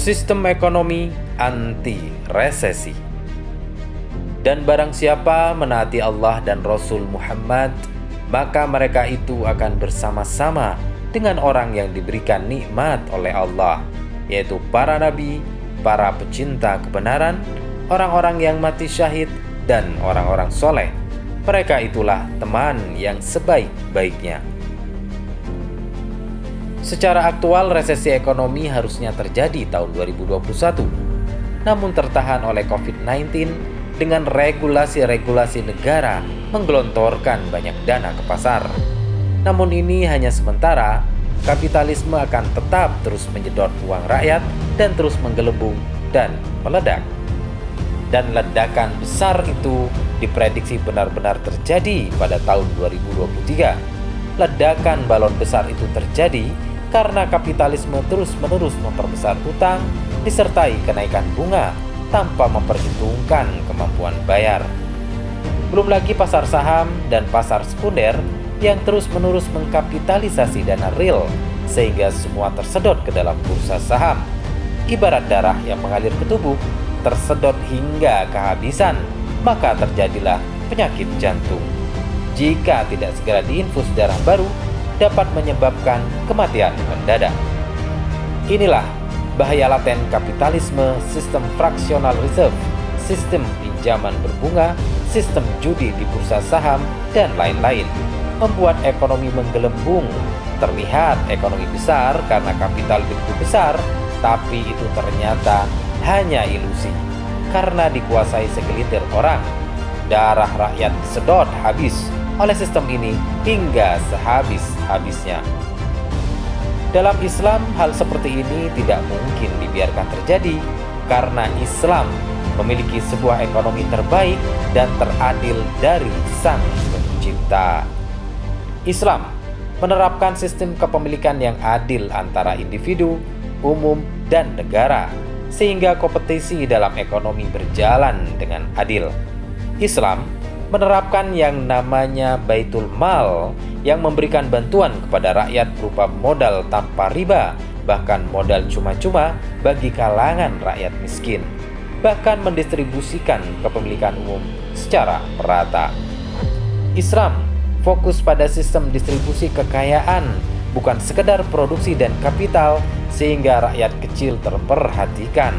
Sistem ekonomi anti resesi. Dan barang siapa menaati Allah dan Rasul Muhammad, maka mereka itu akan bersama-sama dengan orang yang diberikan nikmat oleh Allah, yaitu para nabi, para pecinta kebenaran, orang-orang yang mati syahid, dan orang-orang soleh. Mereka itulah teman yang sebaik-baiknya. Secara aktual, resesi ekonomi harusnya terjadi tahun 2021, namun tertahan oleh COVID-19 dengan regulasi-regulasi negara menggelontorkan banyak dana ke pasar. Namun ini hanya sementara, kapitalisme akan tetap terus menyedot uang rakyat dan terus menggelembung dan meledak. Dan ledakan besar itu diprediksi benar-benar terjadi pada tahun 2023. Ledakan balon besar itu terjadi karena kapitalisme terus-menerus memperbesar utang disertai kenaikan bunga tanpa memperhitungkan kemampuan bayar. Belum lagi pasar saham dan pasar sekunder yang terus-menerus mengkapitalisasi dana real sehingga semua tersedot ke dalam bursa saham. Ibarat darah yang mengalir ke tubuh, tersedot hingga kehabisan, maka terjadilah penyakit jantung. Jika tidak segera diinfus darah baru, dapat menyebabkan kematian mendadak. Inilah bahaya laten kapitalisme, sistem fractional reserve, sistem pinjaman berbunga, sistem judi di bursa saham, dan lain-lain. Membuat ekonomi menggelembung. Terlihat ekonomi besar karena kapital begitu besar, tapi itu ternyata hanya ilusi karena dikuasai segelintir orang. Darah rakyat disedot habis oleh sistem ini hingga sehabis-habisnya. Dalam Islam, hal seperti ini tidak mungkin dibiarkan terjadi karena Islam memiliki sebuah ekonomi terbaik dan teradil dari Sang Pencipta. Islam menerapkan sistem kepemilikan yang adil antara individu, umum, dan negara, sehingga kompetisi dalam ekonomi berjalan dengan adil. Islam menerapkan yang namanya Baitul Mal yang memberikan bantuan kepada rakyat berupa modal tanpa riba, bahkan modal cuma-cuma bagi kalangan rakyat miskin, bahkan mendistribusikan kepemilikan umum secara merata. Islam fokus pada sistem distribusi kekayaan, bukan sekedar produksi dan kapital, sehingga rakyat kecil terperhatikan.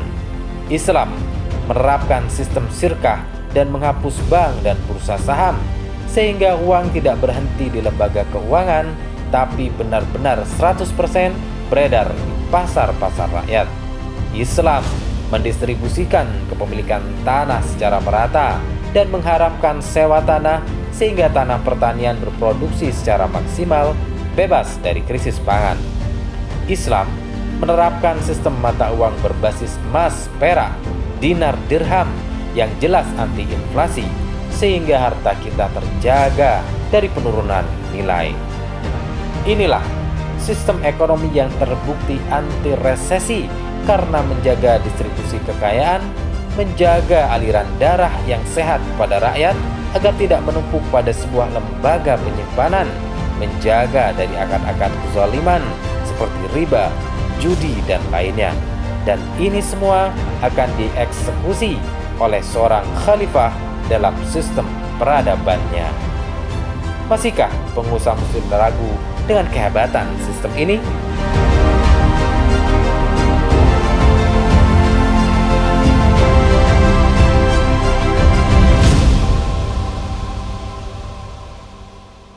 Islam menerapkan sistem syirkah dan menghapus bank dan bursa saham, sehingga uang tidak berhenti di lembaga keuangan, tapi benar-benar 100% beredar di pasar-pasar rakyat. Islam mendistribusikan kepemilikan tanah secara merata dan mengharamkan sewa tanah, sehingga tanah pertanian berproduksi secara maksimal, bebas dari krisis pangan. Islam menerapkan sistem mata uang berbasis emas, perak, dinar, dirham yang jelas anti inflasi, sehingga harta kita terjaga dari penurunan nilai. Inilah sistem ekonomi yang terbukti anti resesi karena menjaga distribusi kekayaan, menjaga aliran darah yang sehat pada rakyat agar tidak menumpuk pada sebuah lembaga penyimpanan, menjaga dari akad-akad kezaliman seperti riba, judi, dan lainnya. Dan ini semua akan dieksekusi oleh seorang khalifah dalam sistem peradabannya. Masihkah pengusaha muslim ragu dengan kehebatan sistem ini?